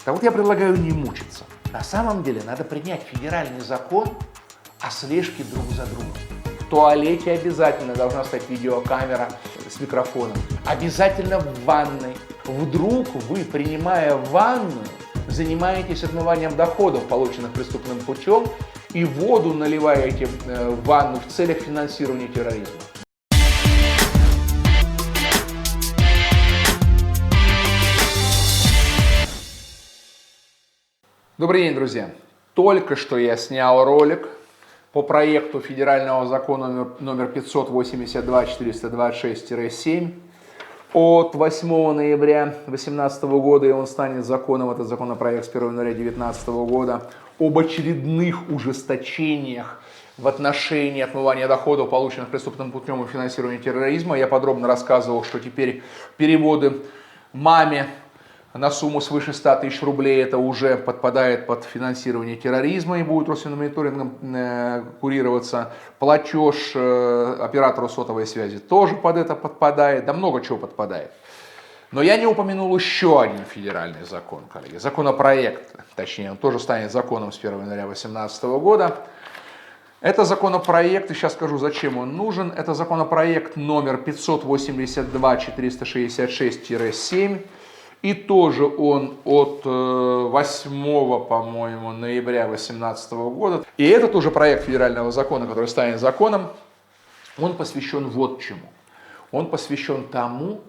Так вот я предлагаю не мучиться. На самом деле надо принять федеральный закон о слежке друг за другом. В туалете обязательно должна стоять видеокамера с микрофоном. Обязательно в ванной. Вдруг вы, принимая ванную, занимаетесь отмыванием доходов, полученных преступным путем, и воду наливаете в ванну в целях финансирования терроризма. Добрый день, друзья! Только что я снял ролик по проекту федерального закона номер 582-426-7 от 8 ноября 2018 года, и он станет законом, этот законопроект с 1 января 2019 года, об очередных ужесточениях в отношении отмывания доходов, полученных преступным путем и финансирования терроризма. Я подробно рассказывал, что теперь переводы маме на сумму свыше 100 тысяч рублей это уже подпадает под финансирование терроризма и будет Росфинмониторингом курироваться. Платеж оператору сотовой связи тоже под это подпадает, да много чего подпадает. Но я не упомянул еще один федеральный закон, коллеги, законопроект, точнее он тоже станет законом с 1 января 2018 года. Это законопроект, и сейчас скажу, зачем он нужен, это законопроект номер 582-466-7, и тоже он от 8, по-моему, ноября 2018 года. И это тоже проект федерального закона, который станет законом, он посвящен вот чему. Он посвящен тому,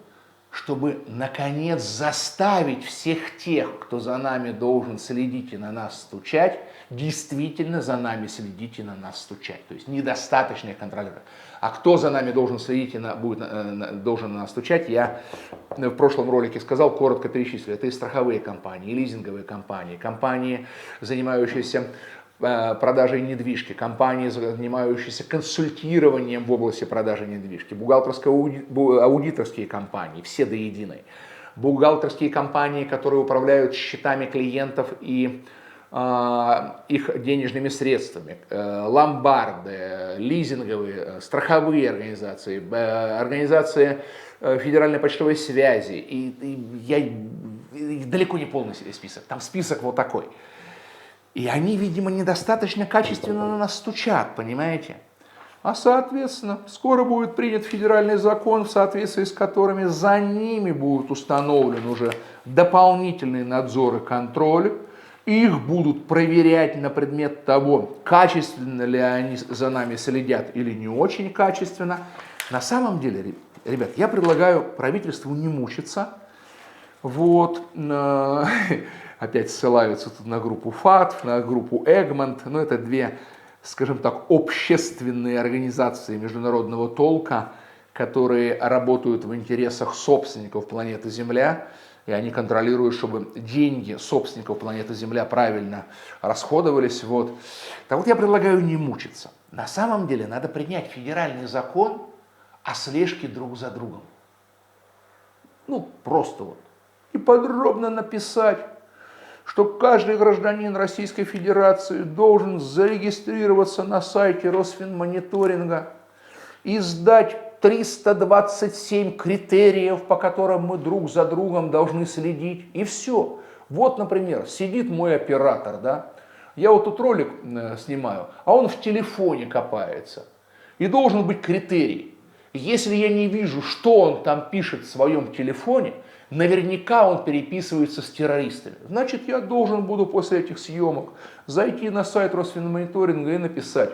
чтобы, наконец, заставить всех тех, кто за нами должен следить и на нас стучать, действительно за нами следить и на нас стучать. То есть недостаточно их контролировать. А кто за нами должен следить и должен на нас стучать, я в прошлом ролике сказал, коротко перечислю. Это и страховые компании, и лизинговые компании, компании, занимающиеся продажей недвижки, компании, занимающиеся консультированием в области продажи недвижки, бухгалтерско-аудиторские компании, все до единой, бухгалтерские компании, которые управляют счетами клиентов и их денежными средствами, ломбарды, лизинговые, страховые организации, организации федеральной почтовой связи, и далеко не полный список, там список вот такой. И они, видимо, недостаточно качественно на нас стучат, понимаете? А соответственно, скоро будет принят федеральный закон, в соответствии с которыми за ними будет установлен уже дополнительный надзор и контроль. Их будут проверять на предмет того, качественно ли они за нами следят или не очень качественно. На самом деле, ребят, я предлагаю правительству не мучиться. Вот, опять ссылаются тут на группу ФАТФ, на группу Egmont. Но это две, скажем так, общественные организации международного толка, которые работают в интересах собственников планеты Земля. И они контролируют, чтобы деньги собственников планеты Земля правильно расходовались. Вот. Так вот я предлагаю не мучиться. На самом деле надо принять федеральный закон о слежке друг за другом. Ну, просто вот. И подробно написать, что каждый гражданин Российской Федерации должен зарегистрироваться на сайте Росфинмониторинга и сдать 327 критериев, по которым мы друг за другом должны следить. И все. Вот, например, сидит мой оператор, да, я вот тут ролик снимаю, а он в телефоне копается. И должен быть критерий. Если я не вижу, что он там пишет в своем телефоне, наверняка он переписывается с террористами. Значит, я должен буду после этих съемок зайти на сайт Росфинмониторинга и написать: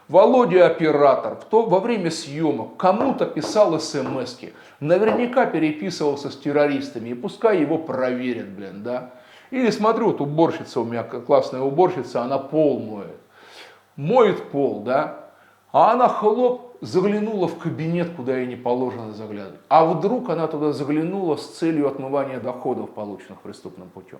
Володя оператор, кто во время съемок кому-то писал смс-ки, наверняка переписывался с террористами, и пускай его проверят, блин, да. Или смотрю, вот уборщица у меня, классная уборщица, она пол моет. Моет пол, да, а она хлоп, заглянула в кабинет, куда ей не положено заглядывать. А вдруг она туда заглянула с целью отмывания доходов, полученных преступным путем.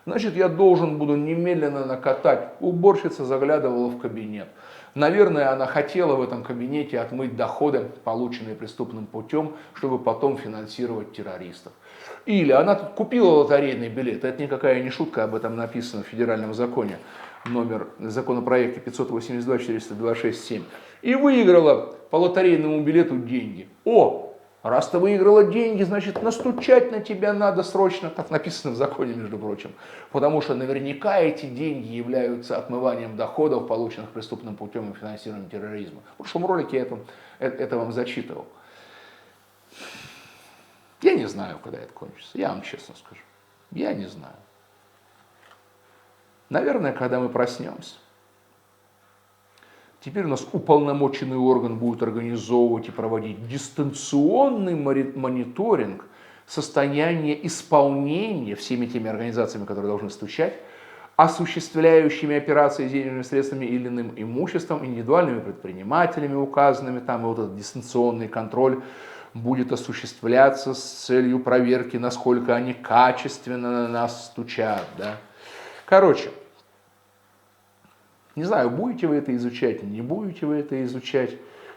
Значит, я должен буду немедленно накатать. Уборщица заглядывала в кабинет. Наверное, она хотела в этом кабинете отмыть доходы, полученные преступным путем, чтобы потом финансировать террористов. Или она тут купила лотерейный билет, это никакая не шутка, об этом написано в федеральном законе, номер законопроекта 582-426-7, и выиграла по лотерейному билету деньги. О, Раз ты выиграла деньги, значит настучать на тебя надо срочно. Так написано в законе, между прочим. Потому что наверняка эти деньги являются отмыванием доходов, полученных преступным путем и финансированием терроризма. В прошлом ролике я это вам зачитывал. Я не знаю, когда это кончится, я вам честно скажу. Я не знаю. Наверное, когда мы проснемся. Теперь у нас уполномоченный орган будет организовывать и проводить дистанционный мониторинг состояния исполнения всеми теми организациями, которые должны стучать, осуществляющими операции с денежными средствами или иным имуществом, индивидуальными предпринимателями указанными, там и вот этот дистанционный контроль будет осуществляться с целью проверки, насколько они качественно на нас стучат. Да? Короче, не знаю, будете вы это изучать, не будете вы это изучать.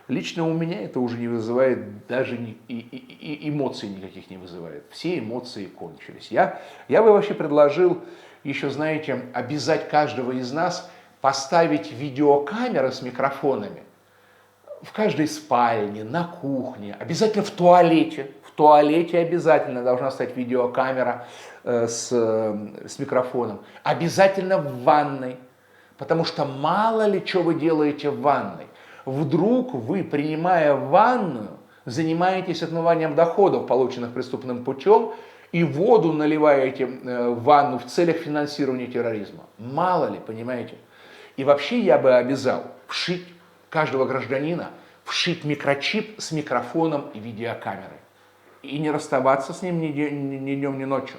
Лично у меня это уже не вызывает, даже эмоций никаких не вызывает. Все эмоции кончились. Я бы вообще предложил еще, знаете, обязать каждого из нас поставить видеокамеры с микрофонами в каждой спальне, на кухне, обязательно в туалете. В туалете обязательно должна стоять видеокамера с микрофоном. Обязательно в ванной. Потому что мало ли, что вы делаете в ванной. Вдруг вы, принимая ванную, занимаетесь отмыванием доходов, полученных преступным путем, и воду наливаете в ванну в целях финансирования терроризма. Мало ли, понимаете? И вообще я бы обязал вшить каждого гражданина, вшить микрочип с микрофоном и видеокамерой. И не расставаться с ним ни днем, ни ночью.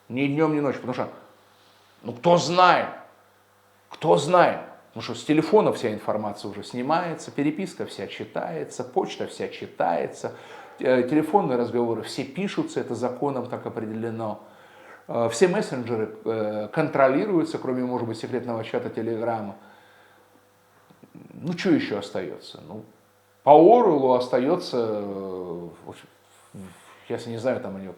Ни днем, ни ночью. Потому что, кто знает. Кто знает, потому что с телефона вся информация уже снимается, переписка вся читается, почта вся читается, телефонные разговоры все пишутся, это законом так определено. Все мессенджеры контролируются, кроме, может быть, секретного чата Телеграма. Что еще остается? По Оруэллу остается, я не знаю, там они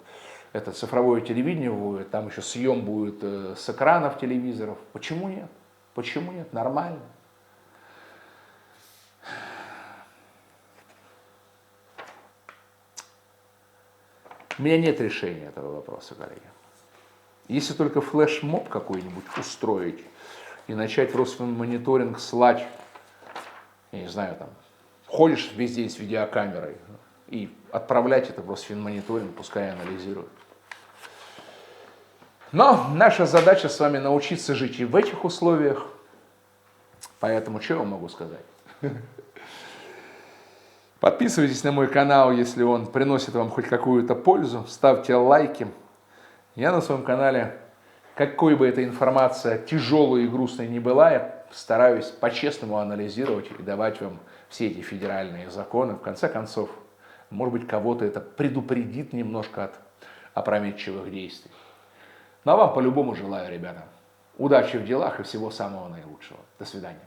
это цифровое телевидение будет, там еще съем будет с экранов телевизоров. Почему нет? Почему нет? Нормально. У меня нет решения этого вопроса, коллеги. Если только флешмоб какой-нибудь устроить и начать в Росфинмониторинг слать, я не знаю, там, ходишь весь день с видеокамерой и отправлять это в Росфинмониторинг, пускай анализируют. Но наша задача с вами научиться жить и в этих условиях. Поэтому что я вам могу сказать? Подписывайтесь на мой канал, если он приносит вам хоть какую-то пользу. Ставьте лайки. Я на своем канале, какой бы эта информация тяжелой и грустной ни была, я стараюсь по-честному анализировать и давать вам все эти федеральные законы. В конце концов, может быть, кого-то это предупредит немножко от опрометчивых действий. Ну а вам по-любому желаю, ребята, удачи в делах и всего самого наилучшего. До свидания.